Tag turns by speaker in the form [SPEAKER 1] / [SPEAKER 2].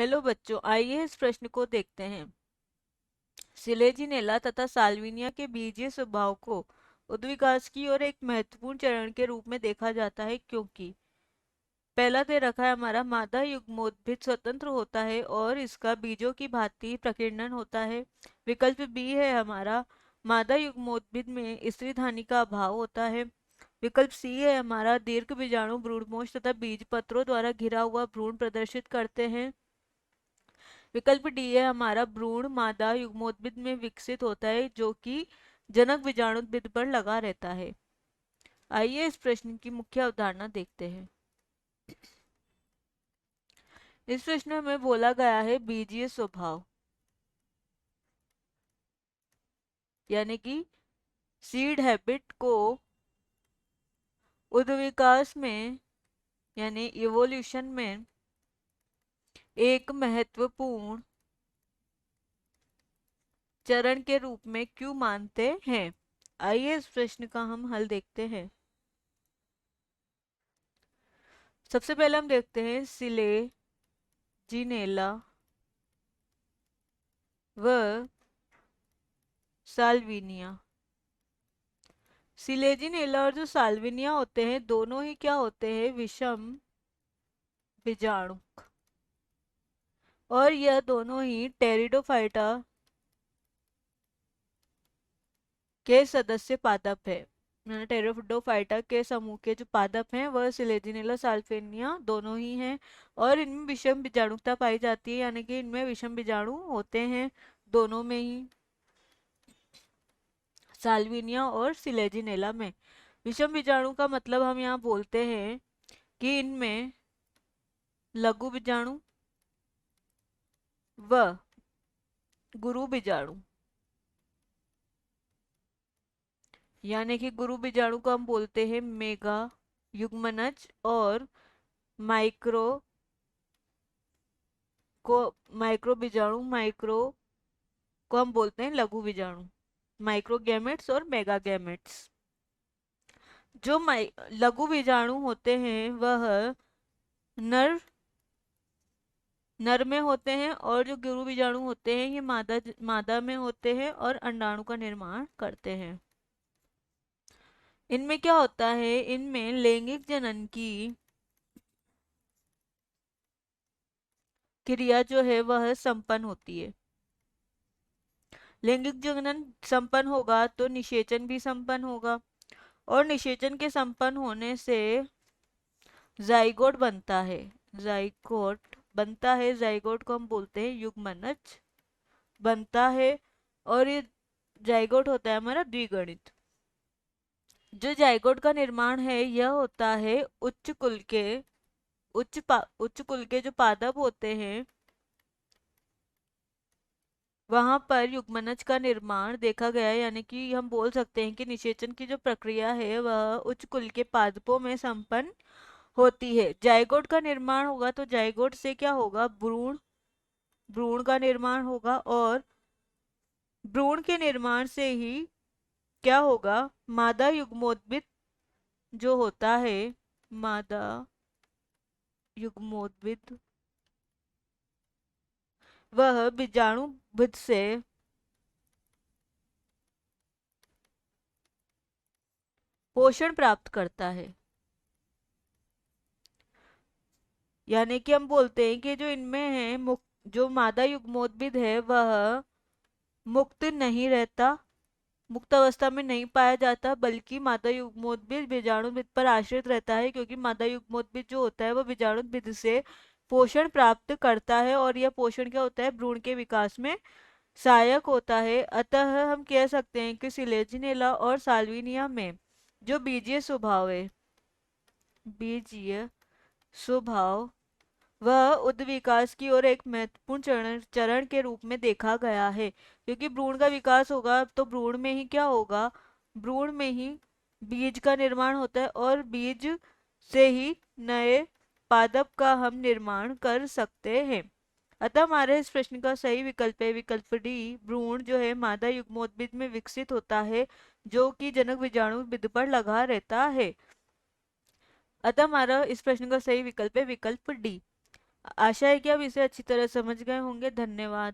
[SPEAKER 1] Hello बच्चों, आइए इस प्रश्न को देखते हैं। सिलेजिनेला तथा साल्विनिया के बीजीय स्वभाव को उद्विकास की ओर एक महत्वपूर्ण चरण के रूप में देखा जाता है, क्योंकि पहला दे रखा है हमारा मादा युग्मोद्भिद स्वतंत्र होता है और इसका बीजों की भांति प्रकीर्णन होता है। विकल्प बी है हमारा मादा युग्मोद्भिद में स्त्रीधानी का अभाव होता है। विकल्प सी है हमारा दीर्घ बीजाणु भ्रूणपोष तथा बीज पत्रों द्वारा घिरा हुआ भ्रूण प्रदर्शित करते हैं। विकल्प डी है हमारा भ्रूण मादा युग्मोद्भिद में विकसित होता है, जो कि जनक बीजाणुद्भिद पर लगा रहता है। आइए इस प्रश्न की मुख्य अवधारणा देखते हैं। इस प्रश्न में बोला गया है बीजीय स्वभाव, यानी कि सीड हैबिट को उद्विकास में यानी इवोल्यूशन में एक महत्वपूर्ण चरण के रूप में क्यों मानते हैं। आइए इस प्रश्न का हम हल देखते हैं। सबसे पहले हम देखते हैं सिलेजिनेला व साल्विनिया। सिलेजिनेला और जो साल्विनिया होते हैं, दोनों ही क्या होते हैं, विषम बीजाणुक, और यह दोनों ही टेरिडोफाइटा के सदस्य पादप है। टेरिडोफाइटा के समूह के जो पादप हैं वह सिलेजिनेला साल्विनिया दोनों ही हैं, और इनमें विषम बीजाणुकता पाई जाती है, यानी कि इनमें विषम बीजाणु होते हैं दोनों में ही, साल्विनिया और सिलेजिनेला में। विषम बीजाणु का मतलब हम यहाँ बोलते हैं कि इनमें लघु बीजाणु व गुरु बीजाणु, यानी कि गुरु बीजाणु को हम बोलते हैं मेगा युग्मनज, और माइक्रो को माइक्रो बीजाणु को हम बोलते हैं लघु बीजाणु, माइक्रो गैमेट्स और मेगा गैमेट्स। जो लघु बीजाणु होते हैं वह नर नर में होते हैं, और जो गुरु बीजाणु होते हैं ये मादा में होते हैं और अंडाणु का निर्माण करते हैं। इनमें क्या होता है, इनमें लैंगिक जनन की क्रिया जो है वह संपन्न होती है। लैंगिक जनन संपन्न होगा तो निषेचन भी संपन्न होगा, और निषेचन के संपन्न होने से जाइगोट बनता है। जाइगोट बनता है, जाइगोट को हम बोलते हैं युग्मनज बनता है, और ये जाइगोट होता है हमारा द्विगुणित। जो जाइगोट का निर्माण है यह होता है उच्च कुल के जो पादप होते हैं वहां पर युग्मनज का निर्माण देखा गया है, यानी कि हम बोल सकते हैं कि निषेचन की जो प्रक्रिया है वह उच्च कुल के पादपों में संपन्न होती है। जाइगोट का निर्माण होगा तो जाइगोट से क्या होगा, भ्रूण भ्रूण का निर्माण होगा, और भ्रूण के निर्माण से ही क्या होगा, मादा युग्मोद्भिद जो होता है, मादा युग्मोद्भिद वह बीजाणुभिद से पोषण प्राप्त करता है। यानी कि हम बोलते हैं कि जो इनमें है जो मादा युग्मोद्भिद है वह मुक्त नहीं रहता, मुक्त अवस्था में नहीं पाया जाता, बल्कि मादा युग्मोद्भिद बीजाणुभिद पर आश्रित रहता है, क्योंकि मादा युग्मोद्भिद जो होता है वह बीजाणुभिद से पोषण प्राप्त करता है, और यह पोषण क्या होता है, भ्रूण के विकास में सहायक होता है। अतः हम कह सकते हैं कि सिलेजिनेला और साल्विनिया में जो बीजीय स्वभाव है, बीजीय स्वभाव वह उद्विकास की ओर एक महत्वपूर्ण चरण के रूप में देखा गया है, क्योंकि भ्रूण का विकास होगा तो भ्रूण में ही क्या होगा, भ्रूण में ही बीज का निर्माण होता है, और बीज से ही नए पादप का हम निर्माण कर सकते हैं। अतः हमारे इस प्रश्न का सही विकल्प है विकल्प डी, भ्रूण जो है मादा युग्मोद्भिद में विकसित होता है, जो कि जनक बीजाणुभिद पर लगा रहता है। अतः हमारा इस प्रश्न का सही विकल्प है विकल्प डी। आशा है कि आप इसे अच्छी तरह समझ गए होंगे। धन्यवाद।